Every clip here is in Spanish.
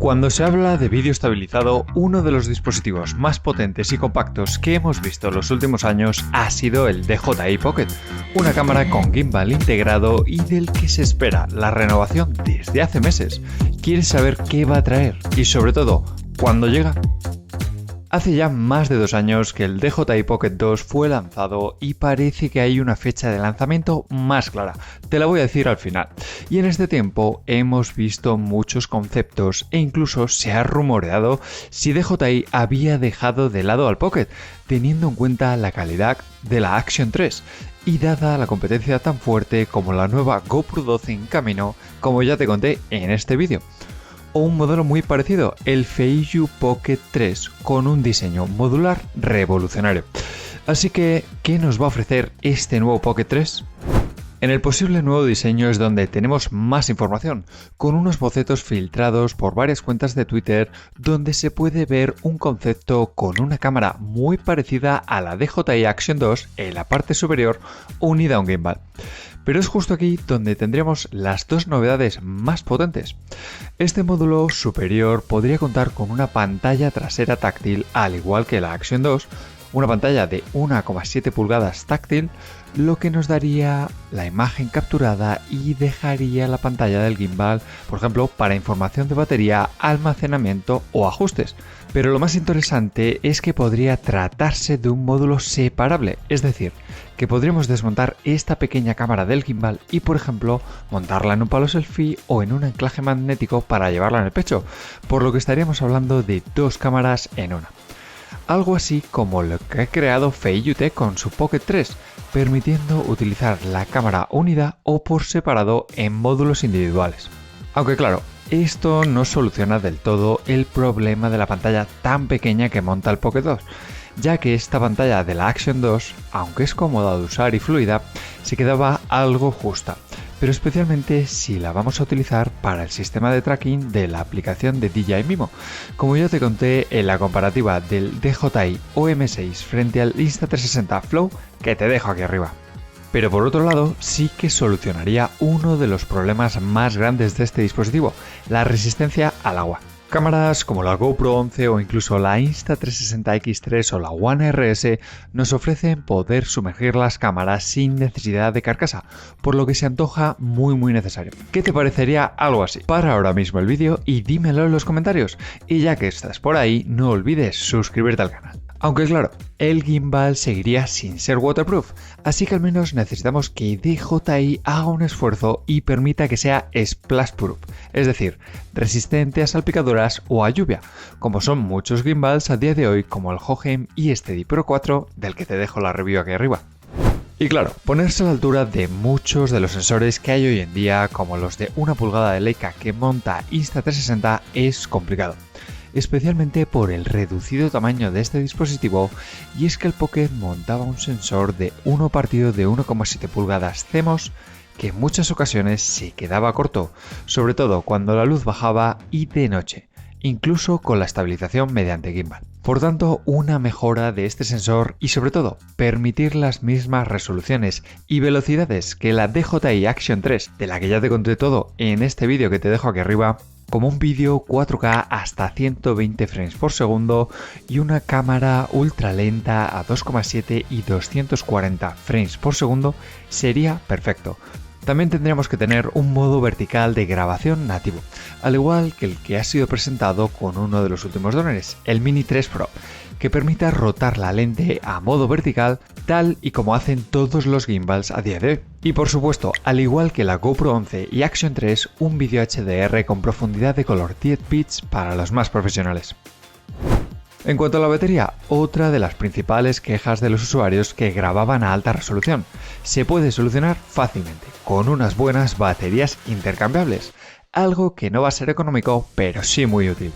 Cuando se habla de vídeo estabilizado, uno de los dispositivos más potentes y compactos que hemos visto en los últimos años ha sido el DJI Pocket, una cámara con gimbal integrado y del que se espera la renovación desde hace meses. ¿Quieres saber qué va a traer? Y sobre todo, ¿cuándo llega? Hace ya más de 2 años que el DJI Pocket 2 fue lanzado y parece que hay una fecha de lanzamiento más clara. Te la voy a decir al final. Y en este tiempo hemos visto muchos conceptos e incluso se ha rumoreado si DJI había dejado de lado al Pocket, teniendo en cuenta la calidad de la Action 3 y dada la competencia tan fuerte como la nueva GoPro 12 en camino, como ya te conté en este vídeo. O un modelo muy parecido, el Feiyu Pocket 3, con un diseño modular revolucionario. Así que, ¿qué nos va a ofrecer este nuevo Pocket 3? En el posible nuevo diseño es donde tenemos más información, con unos bocetos filtrados por varias cuentas de Twitter donde se puede ver un concepto con una cámara muy parecida a la DJI Action 2 en la parte superior unida a un gimbal. Pero es justo aquí donde tendríamos las dos novedades más potentes. Este módulo superior podría contar con una pantalla trasera táctil al igual que la Action 2, una pantalla de 1,7 pulgadas táctil, lo que nos daría la imagen capturada y dejaría la pantalla del gimbal, por ejemplo, para información de batería, almacenamiento o ajustes. Pero lo más interesante es que podría tratarse de un módulo separable, es decir, que podríamos desmontar esta pequeña cámara del gimbal y, por ejemplo, montarla en un palo selfie o en un anclaje magnético para llevarla en el pecho, por lo que estaríamos hablando de 2 cámaras en una. Algo así como lo que ha creado Feiyu con su Pocket 3, permitiendo utilizar la cámara unida o por separado en módulos individuales. Aunque claro, esto no soluciona del todo el problema de la pantalla tan pequeña que monta el Pocket 2, ya que esta pantalla de la Action 2, aunque es cómoda de usar y fluida, se quedaba algo justa, pero especialmente si la vamos a utilizar para el sistema de tracking de la aplicación de DJI Mimo, como ya te conté en la comparativa del DJI OM6 frente al Insta360 Flow que te dejo aquí arriba. Pero por otro lado, sí que solucionaría uno de los problemas más grandes de este dispositivo, la resistencia al agua. Cámaras como la GoPro 11 o incluso la Insta360 X3 o la One RS nos ofrecen poder sumergir las cámaras sin necesidad de carcasa, por lo que se antoja muy necesario. ¿Qué te parecería algo así? Para ahora mismo el vídeo y dímelo en los comentarios. Y ya que estás por ahí, no olvides suscribirte al canal. Aunque claro, el gimbal seguiría sin ser waterproof, así que al menos necesitamos que DJI haga un esfuerzo y permita que sea splashproof, es decir, resistente a salpicaduras o a lluvia, como son muchos gimbals a día de hoy como el Hohem Y-Steady Pro 4, del que te dejo la review aquí arriba. Y claro, ponerse a la altura de muchos de los sensores que hay hoy en día, como los de 1 pulgada de Leica que monta Insta360, es complicado, especialmente por el reducido tamaño de este dispositivo, y es que el Pocket montaba un sensor de 1 partido de 1,7 pulgadas CMOS que en muchas ocasiones se quedaba corto, sobre todo cuando la luz bajaba y de noche, incluso con la estabilización mediante gimbal. Por tanto, una mejora de este sensor y sobre todo permitir las mismas resoluciones y velocidades que la DJI Action 3, de la que ya te conté todo en este vídeo que te dejo aquí arriba, como un vídeo 4K hasta 120 frames por segundo y una cámara ultra lenta a 2,7 y 240 frames por segundo, sería perfecto. También tendríamos que tener un modo vertical de grabación nativo, al igual que el que ha sido presentado con uno de los últimos drones, el Mini 3 Pro, que permita rotar la lente a modo vertical tal y como hacen todos los gimbals a día de hoy. Y por supuesto, al igual que la GoPro 11 y Action 3, un vídeo HDR con profundidad de color 10 bits para los más profesionales. En cuanto a la batería, otra de las principales quejas de los usuarios que grababan a alta resolución, se puede solucionar fácilmente con unas buenas baterías intercambiables, algo que no va a ser económico, pero sí muy útil.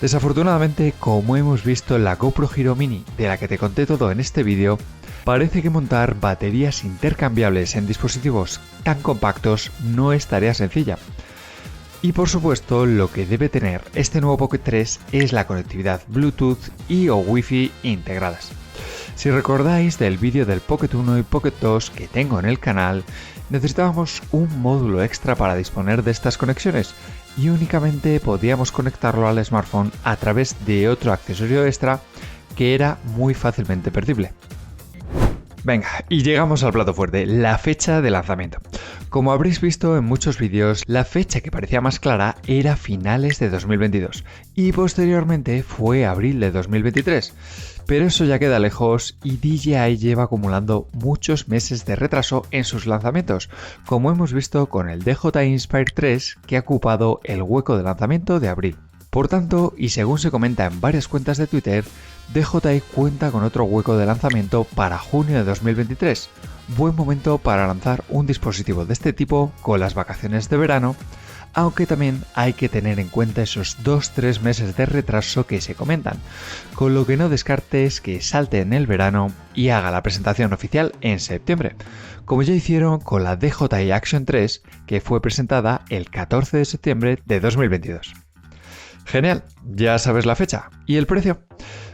Desafortunadamente, como hemos visto en la GoPro Hero Mini, de la que te conté todo en este vídeo, parece que montar baterías intercambiables en dispositivos tan compactos no es tarea sencilla. Y por supuesto, lo que debe tener este nuevo Pocket 3 es la conectividad Bluetooth y o Wi-Fi integradas. Si recordáis del vídeo del Pocket 1 y Pocket 2 que tengo en el canal, necesitábamos un módulo extra para disponer de estas conexiones, y únicamente podíamos conectarlo al smartphone a través de otro accesorio extra que era muy fácilmente perdible. Venga, y llegamos al plato fuerte, la fecha de lanzamiento. Como habréis visto en muchos vídeos, la fecha que parecía más clara era finales de 2022 y posteriormente fue abril de 2023. Pero eso ya queda lejos y DJI lleva acumulando muchos meses de retraso en sus lanzamientos, como hemos visto con el DJI Inspire 3 que ha ocupado el hueco de lanzamiento de abril. Por tanto, y según se comenta en varias cuentas de Twitter, DJI cuenta con otro hueco de lanzamiento para junio de 2023. Buen momento para lanzar un dispositivo de este tipo con las vacaciones de verano, aunque también hay que tener en cuenta esos 2-3 meses de retraso que se comentan, con lo que no descartes que salte en el verano y haga la presentación oficial en septiembre, como ya hicieron con la DJI Action 3, que fue presentada el 14 de septiembre de 2022. Genial, ya sabes la fecha. ¿Y el precio?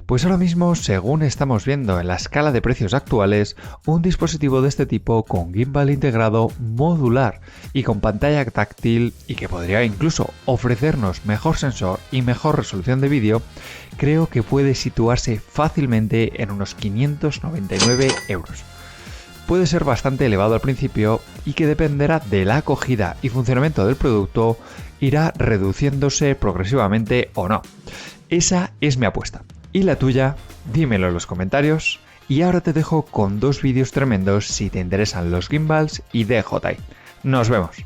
Pues ahora mismo, según estamos viendo en la escala de precios actuales, un dispositivo de este tipo con gimbal integrado modular y con pantalla táctil y que podría incluso ofrecernos mejor sensor y mejor resolución de vídeo, creo que puede situarse fácilmente en unos 599 euros. Puede ser bastante elevado al principio y que dependerá de la acogida y funcionamiento del producto, irá reduciéndose progresivamente o no. Esa es mi apuesta. ¿Y la tuya? Dímelo en los comentarios. Y ahora te dejo con 2 vídeos tremendos si te interesan los gimbals y DJI. ¡Nos vemos!